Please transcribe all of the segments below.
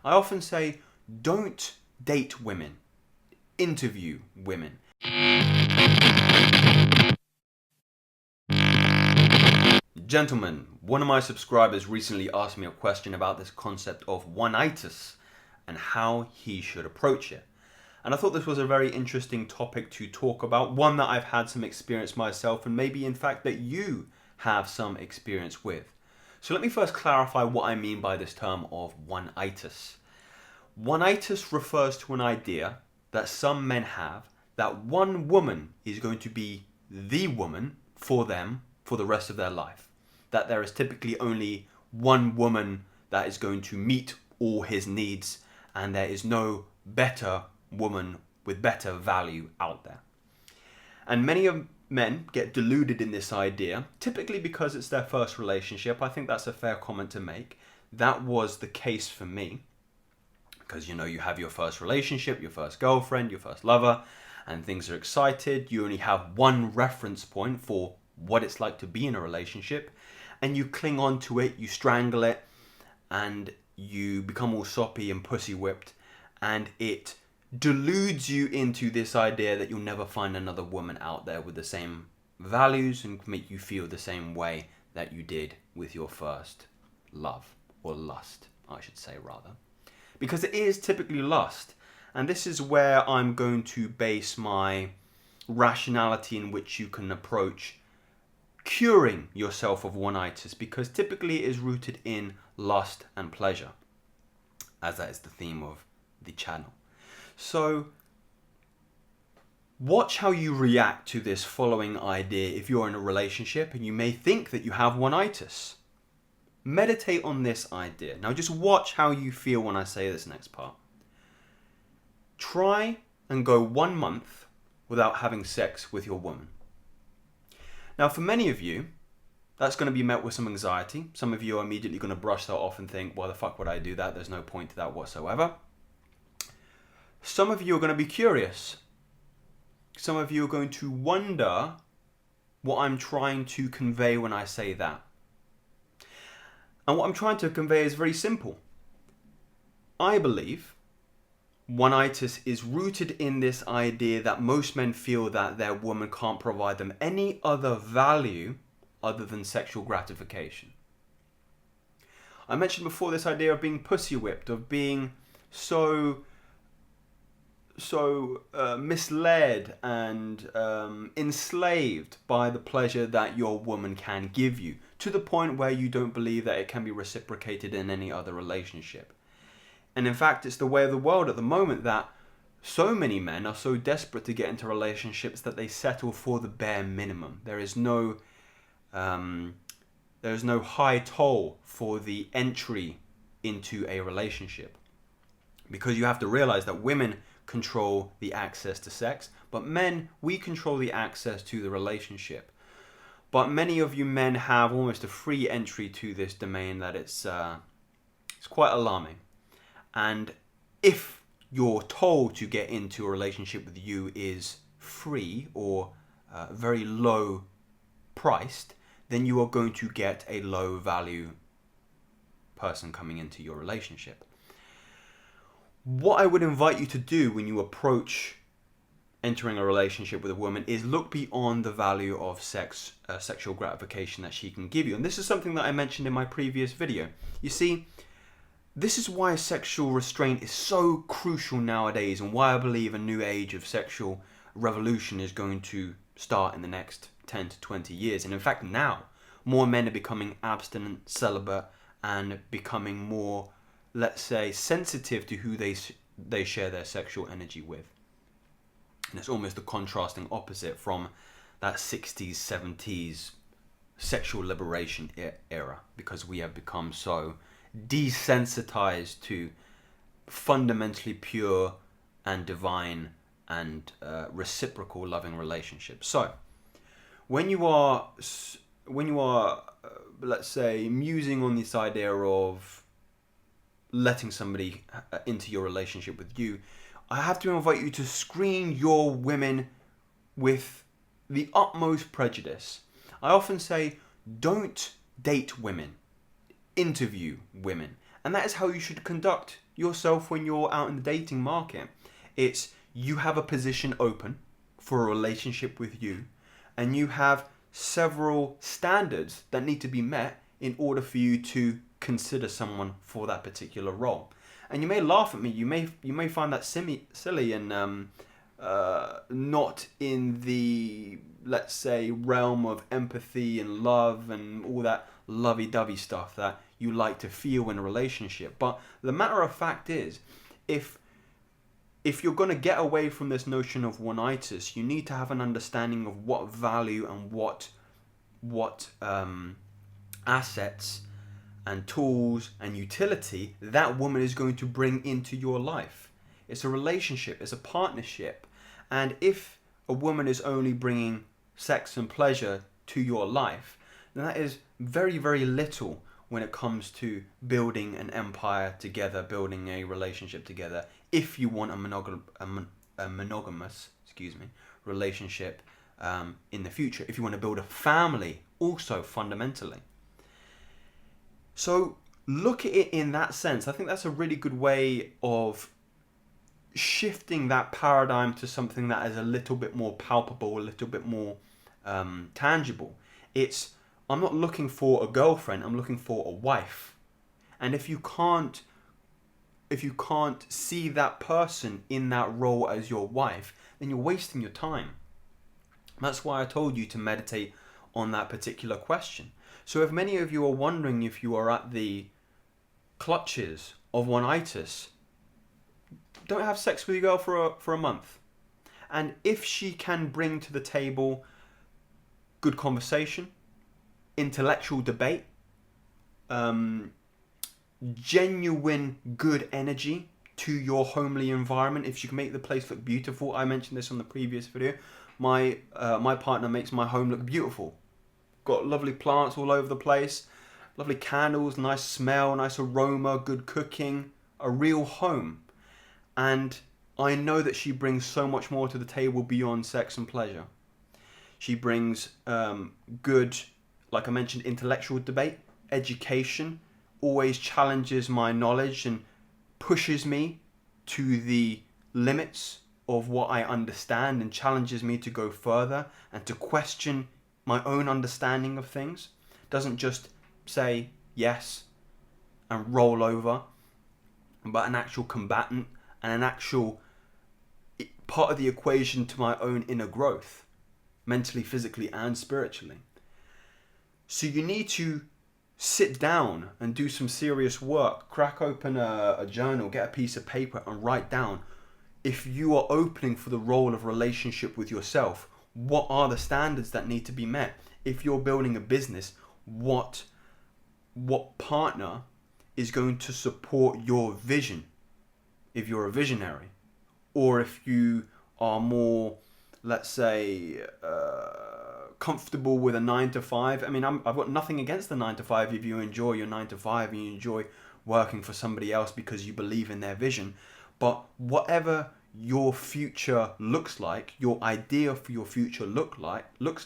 I often say, don't date women, interview women. Gentlemen, one of my subscribers recently asked me a question about this concept of oneitis and how he should approach it. And I thought this was a very interesting topic to talk about, one that I've had some experience myself and maybe in fact that you have some experience with. So let me first clarify what I mean by this term of oneitis. Oneitis refers to an idea that some men have that one woman is going to be the woman for them for the rest of their life. That there is typically only one woman that is going to meet all his needs, and there is no better woman with better value out there. And many of men get deluded in this idea, typically because it's their first relationship. I think that's a fair comment to make. That was the case for me. Because you have your first relationship, your first girlfriend, your first lover, and things are excited. You only have one reference point for what it's like to be in a relationship, and you cling on to it, you strangle it, and you become all soppy and pussy whipped, and it deludes you into this idea that you'll never find another woman out there with the same values and make you feel the same way that you did with your first love, or lust, I should say rather. Because it is typically lust, and this is where I'm going to base my rationality in which you can approach curing yourself of oneitis, because typically it is rooted in lust and pleasure, as that is the theme of the channel. So watch how you react to this following idea if you're in a relationship and you may think that you have oneitis. Meditate on this idea. Now just watch how you feel when I say this next part. Try and go 1 month without having sex with your woman. Now for many of you, that's going to be met with some anxiety. Some of you are immediately going to brush that off and think, why the fuck would I do that? There's no point to that whatsoever. Some of you are going to be curious. Some of you are going to wonder what I'm trying to convey when I say that. And what I'm trying to convey is very simple. I believe oneitis is rooted in this idea that most men feel that their woman can't provide them any other value other than sexual gratification. I mentioned before this idea of being pussy whipped, of being so misled and enslaved by the pleasure that your woman can give you, to the point where you don't believe that it can be reciprocated in any other relationship. And in fact, it's the way of the world at the moment that so many men are so desperate to get into relationships that they settle for the bare minimum. There is no high toll for the entry into a relationship, because you have to realize that women control the access to sex, but men, we control the access to the relationship. But many of you men have almost a free entry to this domain that it's quite alarming. And if you're told to get into a relationship with you is free or very low priced, then you are going to get a low value person coming into your relationship. What I would invite you to do when you approach entering a relationship with a woman is look beyond the value of sexual gratification that she can give you. And this is something that I mentioned in my previous video. You see, this is why sexual restraint is so crucial nowadays, and why I believe a new age of sexual revolution is going to start in the next 10 to 20 years. And in fact, now, more men are becoming abstinent, celibate, and becoming more, let's say, sensitive to who they share their sexual energy with. And it's almost the contrasting opposite from that 60s, 70s sexual liberation era, because we have become so desensitized to fundamentally pure and divine and reciprocal loving relationships. So when you are let's say musing on this idea of letting somebody into your relationship with you, I have to invite you to screen your women with the utmost prejudice. I often say, don't date women, interview women. And that is how you should conduct yourself when you're out in the dating market. It's you have a position open for a relationship with you, and you have several standards that need to be met in order for you to consider someone for that particular role. And you may laugh at me, you may find that silly and not in the, let's say, realm of empathy and love and all that lovey-dovey stuff that you like to feel in a relationship. But the matter of fact is, if you're going to get away from this notion of oneitis, you need to have an understanding of what value and what assets and tools and utility that woman is going to bring into your life. It's a relationship, it's a partnership. And if a woman is only bringing sex and pleasure to your life, then that is very, very little when it comes to building an empire together, building a relationship together, if you want a monogamous relationship in the future, if you want to build a family also fundamentally. So look at it in that sense. I think that's a really good way of shifting that paradigm to something that is a little bit more palpable, a little bit more tangible. I'm not looking for a girlfriend, I'm looking for a wife. And if you can't see that person in that role as your wife, then you're wasting your time. That's why I told you to meditate on that particular question. So if many of you are wondering if you are at the clutches of oneitis, don't have sex with your girl for a month. And if she can bring to the table good conversation, intellectual debate, genuine good energy to your homely environment, if she can make the place look beautiful. I mentioned this on the previous video. My partner makes my home look beautiful. Got lovely plants all over the place, lovely candles, nice smell, nice aroma, good cooking, a real home. And I know that she brings so much more to the table beyond sex and pleasure. She brings good, like I mentioned, intellectual debate, education, always challenges my knowledge and pushes me to the limits of what I understand and challenges me to go further and to question my own understanding of things. Doesn't just say yes and roll over, but an actual combatant and an actual part of the equation to my own inner growth, mentally, physically, and spiritually. So you need to sit down and do some serious work. Crack open a journal, get a piece of paper and write down, if you are opening for the role of relationship with yourself, what are the standards that need to be met? If you're building a business, what partner is going to support your vision? If you're a visionary, or if you are more, let's say, comfortable with a 9-to-5. I mean, I've got nothing against the 9-to-5 if you enjoy your 9-to-5 and you enjoy working for somebody else because you believe in their vision. But whatever your future looks like, your idea for your future looks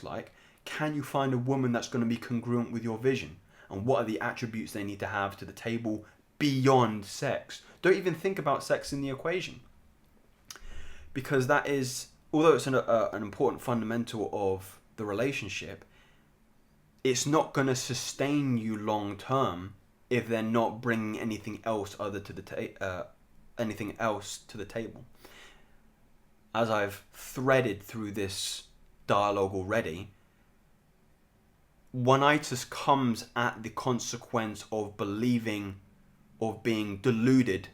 like, can you find a woman that's going to be congruent with your vision? And what are the attributes they need to have to the table beyond sex? Don't even think about sex in the equation, because that is, although it's an important fundamental of the relationship, it's not going to sustain you long term if they're not bringing anything else to the table. As I've threaded through this dialogue already, oneitis comes at the consequence of believing, of being deluded,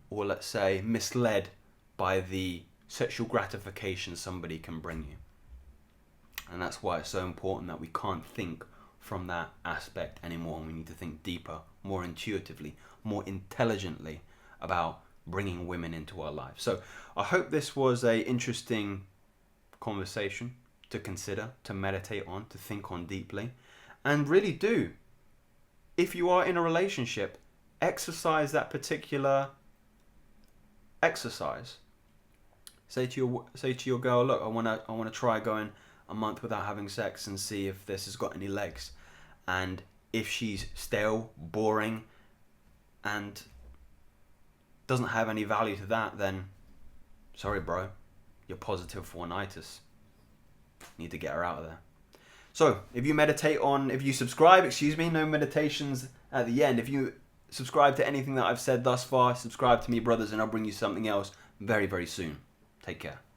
or let's say misled by the sexual gratification somebody can bring you. And that's why it's so important that we can't think from that aspect anymore. We need to think deeper, more intuitively, more intelligently about bringing women into our lives. So I hope this was an interesting conversation to consider, to meditate on, to think on deeply. And really do, if you are in a relationship, exercise that particular exercise. Say to your girl, look, I wanna try going a month without having sex and see if this has got any legs. And if she's stale, boring, and doesn't have any value to that, then sorry, bro, you're positive for Oneitis. Need to get her out of there. So, if you subscribe, no meditations at the end. If you subscribe to anything that I've said thus far, subscribe to me, brothers, and I'll bring you something else very, very soon. Take care.